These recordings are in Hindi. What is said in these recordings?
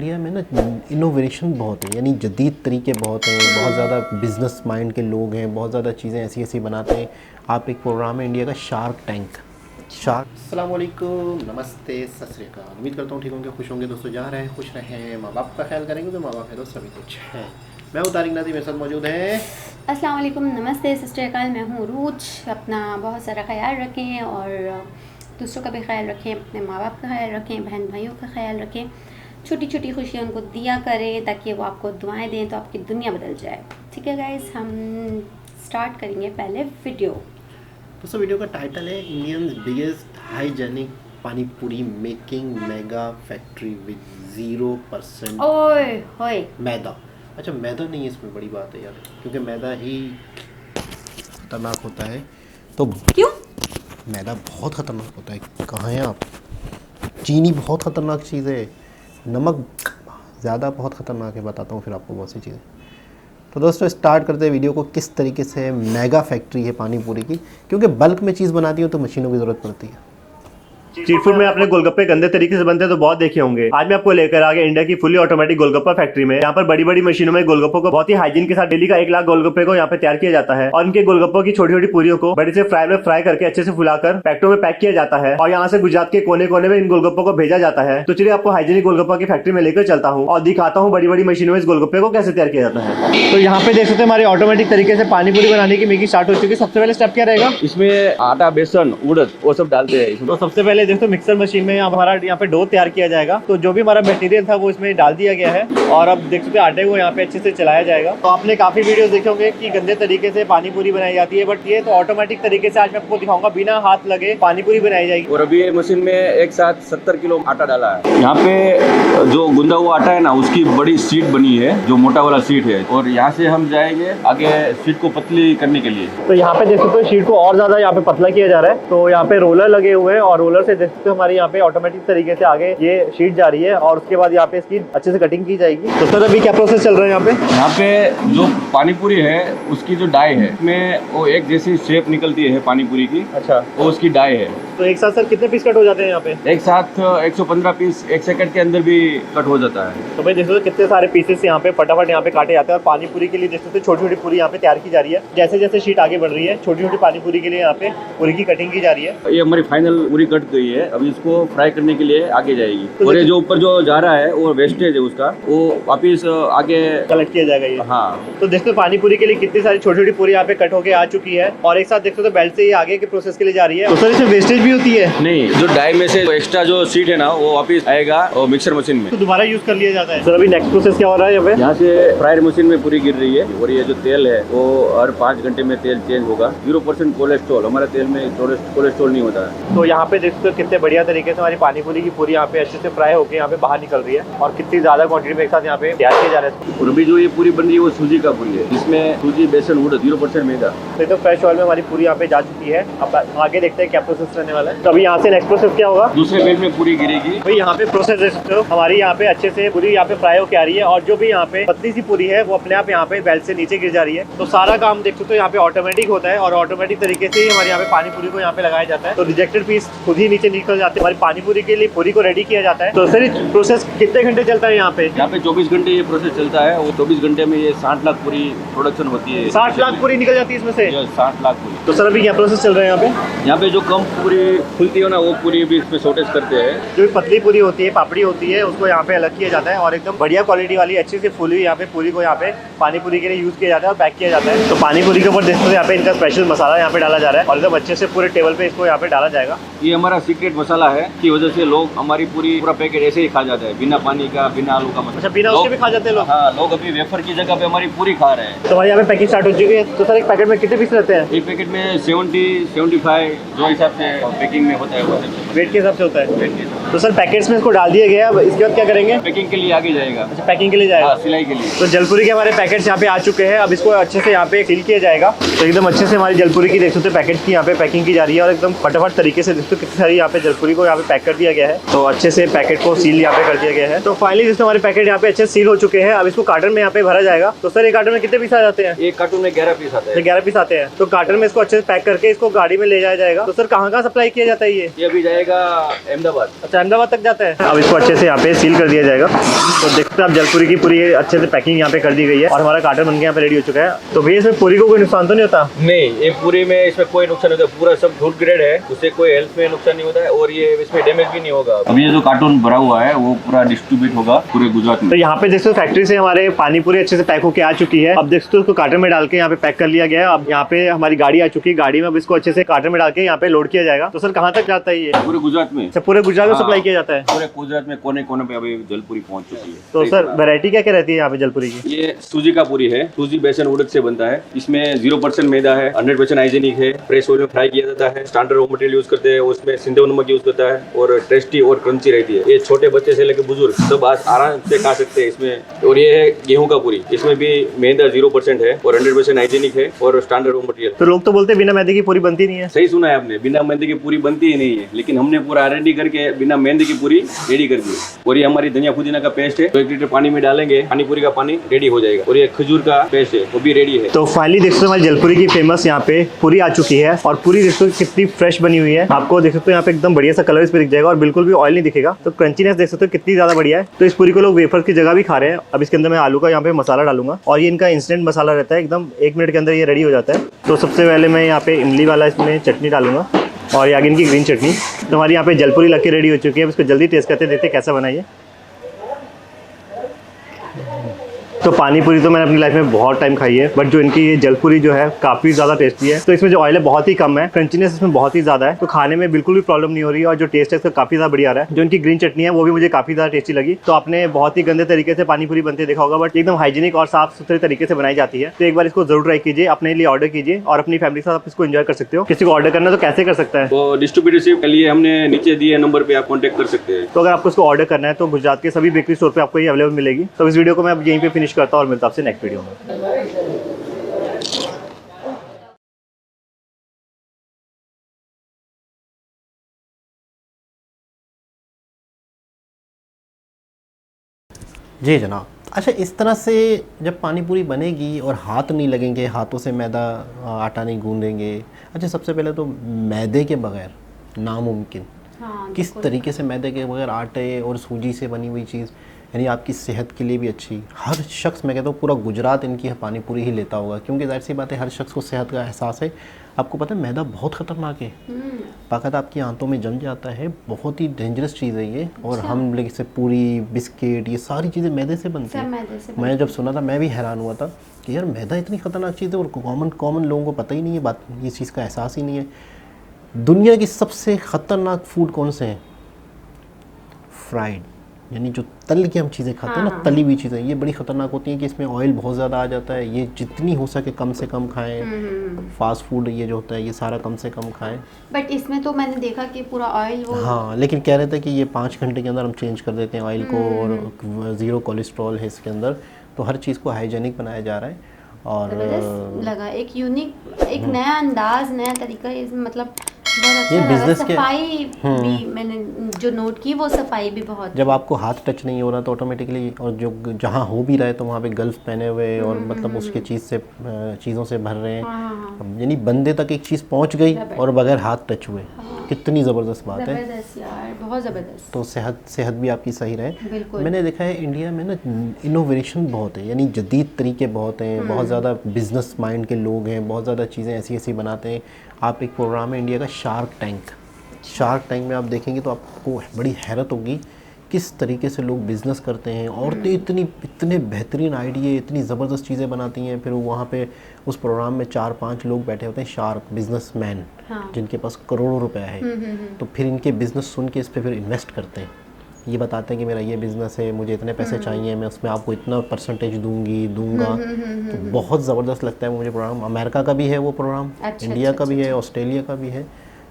इंडिया में ना इनोवेशन बहुत है, यानी जदीद तरीके बहुत हैं, बहुत ज़्यादा बिजनेस माइंड के लोग हैं, बहुत ज़्यादा चीज़ें ऐसी ऐसी बनाते हैं। आप एक प्रोग्राम है इंडिया का शार्क टैंक। अस्सलाम वालेकुम, नमस्ते, सत श्री अकाल। उम्मीद करता हूँ ठीक होंगे, खुश होंगे दोस्तों। जहाँ रहें खुश रहें, माँ बाप का ख्याल करेंगे तो माँ बाप है दोस्त सभी कुछ है। मैं हूँ तारिक नाज़ी, मेरे साथ मौजूद हैं। अस्सलाम वालेकुम, नमस्ते, सत श्री अकाल। मैं हूँ रूज। अपना बहुत सारा ख्याल रखें और दूसरों का भी ख्याल रखें, अपने माँ बाप का ख्याल रखें, बहन भाइयों का ख्याल रखें। छोटी छोटी खुशियाँ उनको दिया करें ताकि वो आपको दुआएं दें तो आपकी दुनिया बदल जाए। ठीक है गाइस, हम स्टार्ट करेंगे पहले वीडियो। दोस्तों वीडियो का टाइटल है इंडियंस बिगेस्ट हाइजेनिक पानी पूरी मेकिंग मेगा फैक्ट्री विद 0% ओए होए मैदा। अच्छा, मैदा नहीं है इसमें बड़ी बात है यार, क्योंकि मैदा ही खतरनाक होता है। तो क्यों? मैदा बहुत ख़तरनाक होता है। कहाँ हैं आप? चीनी बहुत ख़तरनाक चीज़ है, नमक ज़्यादा बहुत ख़तरनाक है। बताता हूँ फिर आपको बहुत सी चीज़ें। तो दोस्तों स्टार्ट करते हैं वीडियो को। किस तरीके से मेगा फैक्ट्री है पानी पूरी की, क्योंकि बल्क में चीज़ बनाती हो तो मशीनों की ज़रूरत पड़ती है। स्ट्रीट फूड में आपने गोलगप्पे गंदे तरीके से बनते हैं तो बहुत देखे होंगे। आज मैं आपको लेकर आ गया इंडिया की फुली ऑटोमेटिक गोलगप्पा फैक्ट्री में। यहाँ पर बड़ी बड़ी मशीनों में गोलगप्पों को बहुत ही हाइजीन के साथ डेली का 1 लाख गोलगप्पे को यहाँ पे तैयार किया जाता है और इनके गोलगप्पों की छोटी छोटी पूरियों को बड़ी से फ्राई में फ्राई करके अच्छे से फुलाकर पैकेटों में पैक किया जाता है और यहाँ से गुजरात के कोने कोने में इन गोलगप्पों को भेजा जाता है। तो चलिए आपको हाइजीनिक गोलगप्पा की फैक्ट्री में लेकर चलता हूँ और दिखाता हूँ बड़ी बड़ी मशीनों में इस गोलगप्पे को कैसे तैयार किया जाता है। तो यहाँ पे देख सकते हैं हमारे ऑटोमेटिक तरीके से पानी पूरी बनाने की मेकिंग स्टार्ट हो चुकी है। सबसे पहले स्टेप क्या रहेगा? इसमें आटा, बेसन, उड़द वो सब डालते हैं। तो सबसे पहले देखो मिक्सर मशीन में हमारा यहाँ पे डो तैयार किया जाएगा। तो जो भी हमारा मटेरियल था वो इसमें डाल दिया गया है और अब देख सकते हैं आटे को यहाँ पे अच्छे से चलाया जाएगा। तो आपने काफी वीडियोस देखे होंगे कि गंदे तरीके से पानी पूरी बनाई जाती है, बट ये तो ऑटोमेटिक तरीके से आज मैं आपको दिखाऊंगा, बिना हाथ लगे पानी पूरी बनाई जाएगी। और अभी ये मशीन में एक साथ 70 किलो आटा डाला है। यहाँ पे जो गुंदा हुआ आटा है ना, उसकी बड़ी सीट बनी है, जो मोटा वाला सीट है, और यहाँ से हम जाएंगे आगे सीट को पतली करने के लिए। तो यहाँ पे देख सकते हो शीट को और ज्यादा यहाँ पे पतला किया जा रहा है। तो यहाँ पे रोलर लगे हुए हैं और रोलर से देख सकते हो हमारे यहाँ पे ऑटोमेटिक तरीके से आगे ये शीट जा रही है और उसके बाद यहाँ पे इसकी अच्छे से कटिंग की जाएगी। तो सर अभी क्या प्रोसेस चल रहा है यहाँ पे? यहाँ पे जो पानी पूरी है उसकी जो डाई है उसमें वो एक जैसी शेप निकलती है पानी पूरी की। अच्छा, वो उसकी डाई है। तो एक साथ सर कितने पीस कट हो जाते हैं यहाँ पे? एक साथ 115 पीस 1 सेकंड के अंदर भी कट हो जाता है। तो भाई देखो कितने सारे पीसेस यहाँ पे फटाफट यहाँ पे काटे जाते हैं और पानी पूरी के लिए देखते छोटी छोटी पूरी यहाँ पे तैयार की जा रही है। जैसे जैसे शीट आगे बढ़ रही है छोटी छोटी पानी पूरी के लिए यहाँ पे पूरी की कटिंग की जा रही है। ये हमारी फाइनल पूरी कट गई है, अभी इसको फ्राई करने के लिए आगे जाएगी। और ये जो ऊपर जो जा रहा है वो वेस्टेज है उसका, वो वापिस आगे कलेक्ट किया जाएगा ये। हाँ, तो देखते पानी पूरी के लिए कितनी सारी छोटी छोटी पूरी यहाँ पे कट होके आ चुकी है और एक साथ देखते तो बेल्ट से ये आगे के प्रोसेस के लिए जा रही है। तो सर इसमें वेस्टेज भी होती है? नहीं, जो डाई में से एक्स्ट्रा जो सीट है ना वो वापिस आएगा और मिक्सर मशीन में तो दोबारा यूज कर लिया जाता है। सर अभी नेक्स्ट प्रोसेस क्या हो रहा है यहाँ पे? यहाँ से फ्रायर मशीन में पूरी गिर रही है और ये जो तेल है वो हर 5 घंटे में तेल चेंज होगा। 0% कोलेस्ट्रॉल, हमारे तेल में कोलेस्ट्रॉल नहीं होता है। तो यहाँ पे देखते हो कितने बढ़िया तरीके से हमारी पानी पूरी की पूरी यहाँ पे अच्छे से फ्राई होकर यहाँ पे बाहर निकल रही है और कितनी ज्यादा क्वांटिटी में एक साथ यहाँ पे तैयार किए जा रहे हैं। और अभी जो ये पूरी बन रही है वो सूजी का पूरी है, जिसमें सूजी, बेसन, उड़द, 0% मैदा। तो एकदम फ्रेश ऑयल में हमारी पूरी यहाँ पे जा चुकी है। अब आगे देखते हैं क्या प्रोसेस रहने वाला है। तो अभी यहाँ से नेक्स्ट प्रोसेस क्या होगा? दूसरे बेल में पूरी गिरेगी। भाई यहाँ पे प्रोसेस देख सकते हो हमारी यहाँ पे अच्छे से पूरी यहाँ पे फ्राई होकर आ रही है और जो भी यहाँ पे पतली सी पूरी है वो अपने आप यहाँ पे बेल्ट से नीचे गिर जा रही है। तो सारा काम देख सकते हो यहाँ पे ऑटोमेटिक होता है और ऑटोमेटिक तरीके से ही हमारे यहाँ पे पानी पूरी को यहाँ पे लगाया जाता है। तो रिजेक्टेड पीस खुद ही नीचे निकल जाते हैं। हमारी पानी पूरी के लिए पूरी को रेडी किया जाता है। तो सर प्रोसेस कितने घंटे चलता है यहाँ पे? यहाँ पे 24 घंटे ये प्रोसेस चलता है। वो 24 घंटे में ये 60 लाख पूरी प्रोडक्शन होती है। 60 लाख पूरी निकल जाती है इसमें से? 60 लाख पूरी। तो सर अभी क्या प्रोसेस चल रहा है यहाँ पे? यहाँ पे जो कम पूरी खुलती है ना वो पूरी भी इसमें शॉर्टेज करते हैं। जो भी पतली पूरी होती है, पापड़ी होती है, उसको यहाँ पे अलग किया जाता है और एकदम बढ़िया क्वालिटी वाली अच्छी से फुली यहाँ पे पूरी को यहाँ पे पानी पूरी के लिए यूज किया जाता है और पैक किया जाता है। तो पानी पूरी के ऊपर देखते हो यहाँ पे इनका स्पेशल मसाला यहाँ पे डाला जा रहा है और एकदम अच्छे से पूरे टेबल पे इसको यहाँ पे डाला जाएगा। ये हमारा सीक्रेट मसाला है की वजह से लोग हमारी पूरा पैकेट ऐसे ही खा जाते हैं, बिना पानी का, बिना आलू का। अच्छा, बिना उसके भी खा जाते हैं लोग? हाँ, लोग अभी वेफर की जगह पे हमारी पूरी खा रहे हैं। तो हमारे यहाँ पे पैकेट स्टार्ट हो चुकी है। तो सर एक पैकेट में कितने पीस रहते हैं? एक पैकेट में 70-75 जो हिसाब से पैकिंग में होता है वो वेट के हिसाब से होता है। वेट के हिसाब। तो सर पैकेट्स में इसको डाल दिया गया, अब इसके बाद क्या करेंगे? पैकिंग के लिए आगे जाएगा। अच्छा, पैकिंग के लिए जाएगा? हाँ, सिलाई के लिए। तो जलपुरी के हमारे पैकेट्स यहाँ पे आ चुके हैं। अब इसको अच्छे से यहाँ पे सील किया जाएगा। तो एकदम अच्छे से हमारी जलपुरी की देख सकते हो पैकेट की यहाँ पे पैकिंग की जा रही है और एकदम फटाफट तरीके से देखते हो कितनी सारी यहाँ पे जलपूरी को यहाँ पे पैक कर दिया गया है। तो अच्छे से पैकेट को सील यहाँ पे कर दिया गया है। तो फाइनली जिसमें हमारे पैकेट यहाँ पे अच्छे सील हो चुके हैं, अब इसको कार्टन में यहाँ पे भरा जाएगा। तो सर, एक कार्टन में कितने पीस आ जाते हैं? एक कार्टून में 11 पीस आते हैं। 11 पीस आते हैं। तो कार्टन में इसको अच्छे से पैक करके इसको गाड़ी में ले जाया जाएगा। तो सर, कहाँ कहाँ सप्लाई किया जाता है ये अभी जाएगा अहमदाबाद। अच्छा, अहमदाबाद तक जाता है। अब इसको अच्छे से यहाँ पे सील कर दिया जाएगा। तो देखते हैं आप जलपूरी की पूरी अच्छे से पैकिंग यहाँ पे कर दी गई है और हमारा कार्टन बन के यहाँ पे रेडी हो चुका है। तो भैया इसमें पूरी को कोई नुकसान तो नहीं होता? नहीं, ये पूरी में इसमें कोई नुकसान नहीं होता। पूरा सब फूड ग्रेड है, उससे कोई हेल्थ में नुकसान नहीं होता है और ये इसमें डैमेज भी नहीं होगा। अभी ये जो कार्टून भरा हुआ है वो पूरा डिस्ट्रीब्यूट होगा पूरे गुजरात में। तो यहाँ पे देखते हो फैक्ट्री से हमारे पानी पूरी अच्छे से पैक होकर आ चुकी है। अब देखते हो उसको कार्टन में डाल के यहाँ पे पैक कर लिया गया है। अब यहाँ पे हमारी गाड़ी आ चुकी है। गाड़ी में अब इसको अच्छे से कार्टन में डाल के यहाँ पे लोड किया जाएगा। तो सर, कहाँ तक जाता है ये? पूरे गुजरात में। पूरे गुजरात में सप्लाई किया जाता है? पूरे गुजरात में कोने कोने पे अभी जलपूरी पहुंच चुकी है। तो सर, वैरायटी क्या क्या रहती है यहाँ पे जलपूरी की? ये सूजी का पूरी है। सूजी बेसन उड़द से बनता है। इसमें 0% मैदा है, 100% हाइजीनिक है, फ्रेश ऑयल में फ्राई किया जाता है, स्टैंडर्ड रॉ मटेरियल यूज करते हैं, उसमें सिंधव नमक यूज करता है और टेस्टी और क्रंची रहती है। ये छोटे बच्चे से लेकर बुजुर्ग सब आराम से खा सकते हैं इसमें। और ये है गेहूं का पूरी, इसमें भी मैदा 0% है और 100% हाइजीनिक है और स्टैंडर्ड रॉ मटेरियल। तो लोग तो बोलते हैं बिना मैदे की पूरी बनती नहीं है। सही सुना है आपने, बिना मैदे की पूरी बनती ही नहीं है, लेकिन हमने पूरा R&D करके बिना मैदे की पूरी रेडी कर दी। और ये हमारी धनिया पुदीना का पेस्ट है, तो 1 लीटर पानी में डालेंगे, पानी पूरी का पानी रेडी हो जाएगा। और ये खजूर का पेस्ट है, वो भी रेडी है। तो फाइनली देख सकते हो हमारी जलपूरी की फेमस यहाँ पे पूरी आ चुकी है और पूरी देख सकते हो कितनी फ्रेश बनी हुई है। आपको देख सकते हो यहाँ पे एकदम बढ़िया सा कलर इस पे दिख जाएगा और बिल्कुल भी ऑयल नहीं दिखेगा। तो क्रंचीनेस देख सकते हो कितनी ज्यादा बढ़िया है। तो इस पूरी को लोग वेफर की जगह भी खा रहे हैं। अब इसके अंदर मैं आलू का यहाँ पे मसाला डालूंगा और ये इनका इंस्टेंट मसाला रहता है, एकदम 1 मिनट के अंदर ये रेडी हो जाता है। तो सबसे पहले मैं यहाँ पे इमली वाला इसमें चटनी डालूंगा और ये आगे इनकी ग्रीन चटनी। तो हमारी यहाँ पे जलपूरी लग के रेडी हो चुकी है। इसको जल्दी टेस्ट करते देखते कैसा बनाइए। तो पानी पूरी तो मैंने अपनी लाइफ में बहुत टाइम खाई है, बट जो इनकी ये जलपूरी जो है काफ़ी ज़्यादा टेस्टी है। तो इसमें जो ऑयल है बहुत ही कम है, क्रंचीनेस इसमें बहुत ही ज़्यादा है, तो खाने में बिल्कुल भी प्रॉब्लम नहीं हो रही है और जो टेस्ट है इसका काफ़ी ज़्यादा बढ़िया आ रहा है। जो इनकी ग्रीन चटनी है वो भी मुझे काफ़ी ज़्यादा टेस्टी लगी। तो आपने बहुत ही गंदे तरीके से पानी पूरी बनते देखा होगा, बट एकदम हाइजीनिक और साफ सुथरे तरीके से बनाई जाती है। तो एक बार इसको जरूर ट्राई कीजिए, अपने लिए ऑर्डर कीजिए और अपनी फैमिली के साथ आप इसको एंजॉय कर सकते हो। किसी को ऑर्डर करना तो कैसे कर सकता है? तो डिस्ट्रीब्यूटरशिप के लिए हमने नीचे दिए नंबर पे आप कॉन्टेक्ट कर सकते हैं। तो अगर आपको इसको ऑर्डर करना है तो गुजरात के सभी बेकरी स्टोर पे आपको ये अवेलेबल मिलेगी। तो इस वीडियो को मैं अब यहीं पे फिनिश करता हूँ और मिलता हूँ आपसे नेक्स्ट वीडियो में। जी जनाब। अच्छा, इस तरह से जब पानी पूरी बनेगी और हाथ नहीं लगेंगे, हाथों से मैदा आटा नहीं गूंदेंगे। अच्छा, सबसे पहले तो मैदे के बगैर नामुमकिन। हाँ, किस तरीके से मैदे के बगैर आटे और सूजी से बनी हुई चीज़, यानी आपकी सेहत के लिए भी अच्छी। हर शख्स, मैं कहता हूँ पूरा गुजरात इनकी पानी पूरी ही लेता होगा, क्योंकि जाहिर सी बात है हर शख्स को सेहत का एहसास है। आपको पता है मैदा बहुत ख़तरनाक है, बाकायदा आपकी आंतों में जम जाता है, बहुत ही डेंजरस चीज़ है ये। और हम लोग इससे पूरी, बिस्किट, ये सारी चीज़ें मैदे से बनती हैं। मैं जब सुना था मैं भी हैरान हुआ था कि यार मैदा इतनी ख़तरनाक चीज़ है और कॉमन लोगों को पता ही नहीं है बात, ये चीज़ का एहसास ही नहीं है। दुनिया की सबसे ख़तरनाक फूड कौन से हैं? फ्राइड, यानी जो तल के हम चीज़ें खाते हैं ना, तली हुई चीज़ें, ये बड़ी ख़तरनाक होती हैं कि इसमें ऑयल बहुत ज़्यादा आ जाता है। ये जितनी हो सके कम से कम खाएं। फास्ट फूड ये जो होता है ये सारा कम से कम खाएं। बट इसमें तो मैंने देखा कि पूरा ऑयल वो, हाँ, लेकिन कह रहे थे कि ये 5 घंटे के अंदर हम चेंज कर देते हैं ऑयल को और 0 कोलेस्ट्रॉल है इसके अंदर। तो हर चीज़ को हाइजेनिक बनाया जा रहा है और लगा एक यूनिक, एक नया अंदाज, नया तरीका। मतलब बहुत अच्छा ये लगा। बिजनेस के सफाई भी मैंने जो नोट की, वो सफाई भी बहुत। जब आपको हाथ टच नहीं हो रहा तो ऑटोमेटिकली, और जो जहाँ हो भी रहा है तो वहाँ पे ग्लव्स पहने हुए और मतलब उसके चीज़ों से भर रहे हैं, यानी बंदे तक एक चीज़ पहुँच गई और बगैर हाथ टच हुए। कितनी ज़बरदस्त बात है। ज़बरदस्त यार, बहुत ज़बरदस्त। तो सेहत भी आपकी सही रहे। बिल्कुल। मैंने देखा है इंडिया में ना इनोवेशन बहुत है, यानी जदीद तरीके बहुत हैं, बहुत ज़्यादा बिजनेस माइंड के लोग हैं, बहुत ज़्यादा चीज़ें ऐसी बनाते हैं। आप एक प्रोग्राम है इंडिया का शार्क टैंक में आप देखेंगे तो आपको बड़ी हैरत होगी किस तरीके से लोग बिज़नेस करते हैं। औरतें इतने बेहतरीन आइडिया, इतनी ज़बरदस्त चीज़ें बनाती हैं। फिर वहाँ पे उस प्रोग्राम में 4-5 लोग बैठे होते हैं, शार्क बिजनेसमैन, जिनके पास करोड़ों रुपए है। तो फिर इनके बिज़नेस सुन के इस पर फिर इन्वेस्ट करते हैं। ये बताते हैं कि मेरा ये बिज़नेस है, मुझे इतने पैसे चाहिए, मैं उसमें आपको इतना परसेंटेज दूंगा। तो बहुत ज़बरदस्त लगता है मुझे प्रोग्राम। अमेरिका का भी है वो प्रोग्राम, इंडिया का भी है, ऑस्ट्रेलिया का भी है।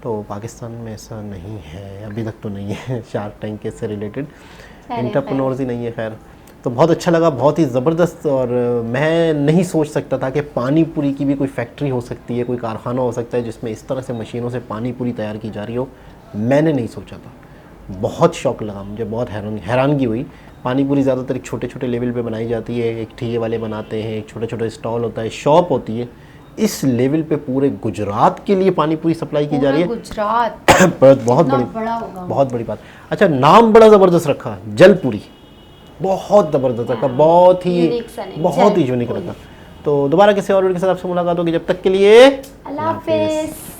तो पाकिस्तान में ऐसा नहीं है, अभी तक तो नहीं है शार्क टैंक के से रिलेटेड एंटरप्रेन्योर्स ही नहीं है। खैर, तो बहुत अच्छा लगा, बहुत ही ज़बरदस्त। और मैं नहीं सोच सकता था कि पानी पूरी की भी कोई फैक्ट्री हो सकती है, कोई कारखाना हो सकता है जिसमें इस तरह से मशीनों से पानी पूरी तैयार की जा रही हो। मैंने नहीं सोचा था। बहुत शौक लगा मुझे, बहुत हैरानगी हुई। पानी पूरी ज़्यादातर एक छोटे छोटे लेवल पे बनाई जाती है, एक ठेले वाले बनाते हैं, एक छोटा छोटा स्टॉल होता है, शॉप होती है। इस लेवल पे पूरे गुजरात के लिए पानी पूरी सप्लाई की जा रही है। गुजरात बहुत बड़ी, बड़ा होगा। बहुत बड़ी बात। अच्छा, नाम बड़ा ज़बरदस्त रखा, जलपूरी, बहुत ज़बरदस्त रखा, बहुत ही यूनिक रखा। तो दोबारा किसी और वीडियो के साथ आपसे मुलाकात होगी, जब तक के लिए अल्लाह हाफिज़।